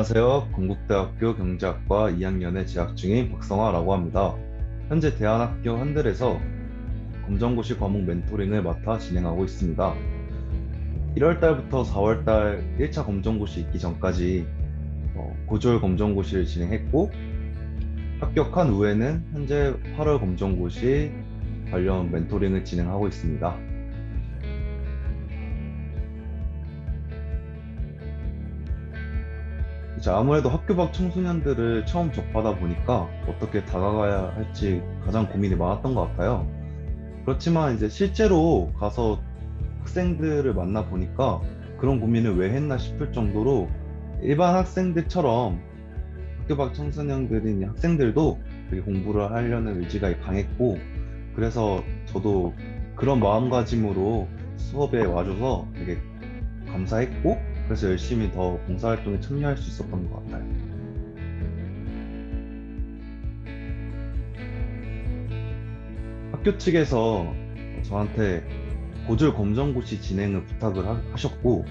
안녕하세요. 건국대학교 경제학과 2학년에 재학 중인 박성화라고 합니다. 현재 대안학교 한들에서 검정고시 과목 멘토링을 맡아 진행하고 있습니다. 1월 달부터 4월 달 1차 검정고시 있기 전까지 고졸 검정고시를 진행했고, 합격한 후에는 현재 8월 검정고시 관련 멘토링을 진행하고 있습니다. 이제 아무래도 학교 밖 청소년들을 처음 접하다 보니까 어떻게 다가가야 할지 가장 고민이 많았던 것 같아요. 그렇지만 이제 실제로 가서 학생들을 만나 보니까 그런 고민을 왜 했나 싶을 정도로 일반 학생들처럼 학교 밖 청소년들인 학생들도 되게 공부를 하려는 의지가 강했고, 그래서 저도 그런 마음가짐으로 수업에 와줘서 되게 감사했고, 그래서 열심히 더 봉사활동에 참여할 수 있었던 것 같아요. 학교 측에서 저한테 고졸 검정고시 진행을 부탁을 하셨고,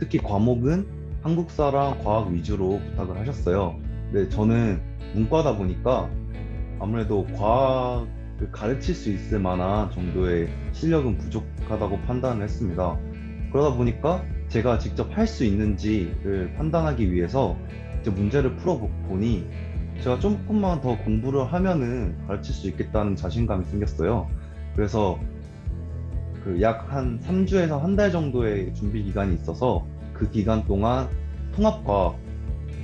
특히 과목은 한국사랑 과학 위주로 부탁을 하셨어요. 근데 저는 문과다 보니까 아무래도 과학을 가르칠 수 있을 만한 정도의 실력은 부족하다고 판단을 했습니다. 그러다 보니까 제가 직접 할 수 있는지를 판단하기 위해서 이제 문제를 풀어보니 제가 조금만 더 공부를 하면은 가르칠 수 있겠다는 자신감이 생겼어요. 그래서 그 약 한 3주에서 한 달 정도의 준비 기간이 있어서 그 기간 동안 통합과학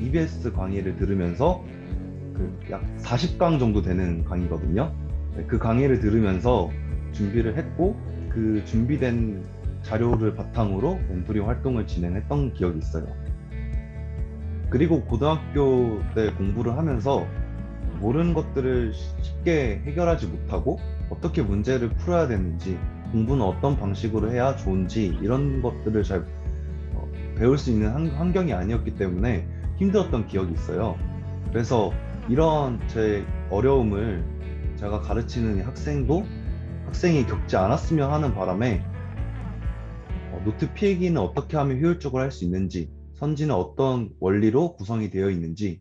EBS 강의를 들으면서 그 약 40강 정도 되는 강의거든요. 네, 그 강의를 들으면서 준비를 했고, 그 준비된 자료를 바탕으로 멘토링 활동을 진행했던 기억이 있어요. 그리고 고등학교 때 공부를 하면서 모르는 것들을 쉽게 해결하지 못하고 어떻게 문제를 풀어야 되는지, 공부는 어떤 방식으로 해야 좋은지 이런 것들을 잘 배울 수 있는 환경이 아니었기 때문에 힘들었던 기억이 있어요. 그래서 이런 제 어려움을 제가 가르치는 학생이 겪지 않았으면 하는 바람에 노트 필기는 어떻게 하면 효율적으로 할 수 있는지, 선지는 어떤 원리로 구성이 되어 있는지,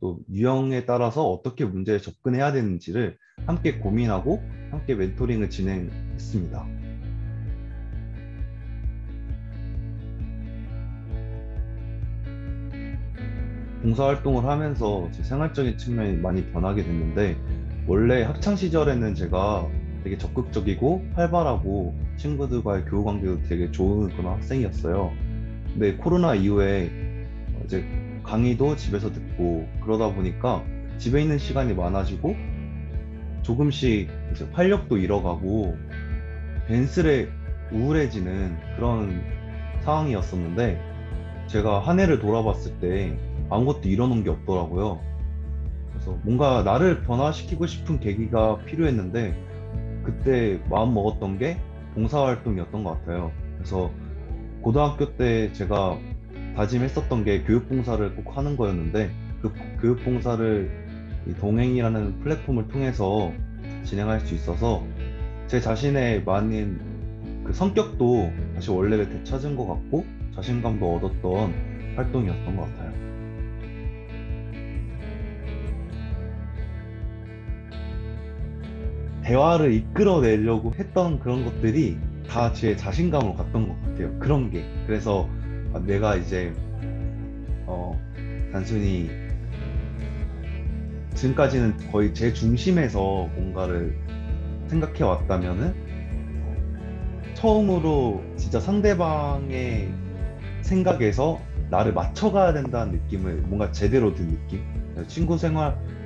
또 유형에 따라서 어떻게 문제에 접근해야 되는지를 함께 고민하고 함께 멘토링을 진행했습니다. 봉사활동을 하면서 제 생활적인 측면이 많이 변하게 됐는데, 원래 학창 시절에는 제가 되게 적극적이고 활발하고 친구들과의 교우 관계도 되게 좋은 그런 학생이었어요. 근데 코로나 이후에 이제 강의도 집에서 듣고 그러다 보니까 집에 있는 시간이 많아지고 조금씩 이제 활력도 잃어가고 괜스레 우울해지는 그런 상황이었었는데, 제가 한 해를 돌아봤을 때 아무것도 이뤄놓은 게 없더라고요. 그래서 뭔가 나를 변화시키고 싶은 계기가 필요했는데 그때 마음 먹었던 게 봉사활동이었던 것 같아요. 그래서 고등학교 때 제가 다짐했었던 게 교육봉사를 꼭 하는 거였는데, 그 교육봉사를 이 동행이라는 플랫폼을 통해서 진행할 수 있어서 제 자신의 많은 그 성격도 다시 원래를 되찾은 것 같고 자신감도 얻었던 활동이었던 것 같아요. 대화를 이끌어내려고 했던 그런 것들이 다 제 자신감으로 갔던 것 같아요. 그런 게. 그래서 내가 이제 어, 단순히 지금까지는 거의 제 중심에서 뭔가를 생각해 왔다면은 처음으로 진짜 상대방의 생각에서 나를 맞춰가야 된다는 느낌을 뭔가 제대로 든 느낌.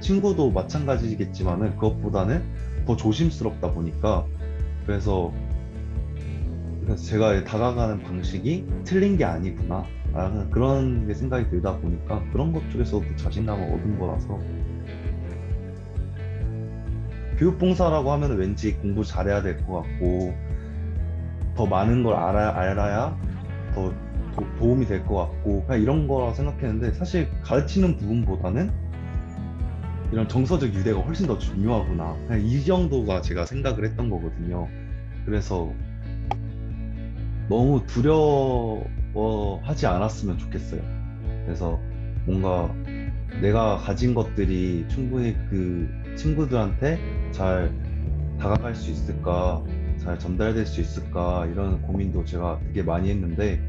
친구도 마찬가지겠지만은 그것보다는 더 조심스럽다 보니까, 그래서 제가 다가가는 방식이 틀린 게 아니구나 라는 그런 게 생각이 들다 보니까 그런 것 쪽에서도 자신감을 얻은 거라서, 교육봉사라고 하면 왠지 공부 잘해야 될 것 같고 더 많은 걸 알아야 더 도움이 될 것 같고 그냥 이런 거라 생각했는데, 사실 가르치는 부분보다는 이런 정서적 유대가 훨씬 더 중요하구나, 그냥 이 정도가 제가 생각을 했던 거거든요. 그래서 너무 두려워하지 않았으면 좋겠어요. 그래서 뭔가 내가 가진 것들이 충분히 그 친구들한테 잘 다가갈 수 있을까, 잘 전달될 수 있을까, 이런 고민도 제가 되게 많이 했는데,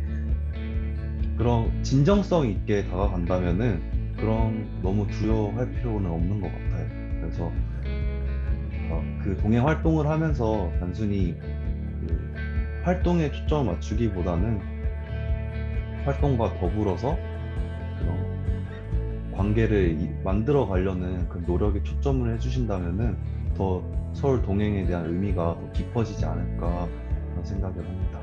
그런 진정성 있게 다가간다면은 그런 너무 두려워할 필요는 없는 것 같아요. 그래서 그 동행 활동을 하면서 단순히 그 활동에 초점을 맞추기보다는 활동과 더불어서 그런 관계를 만들어 가려는 그 노력에 초점을 해주신다면은 더 서울 동행에 대한 의미가 더 깊어지지 않을까 그런 생각을 합니다.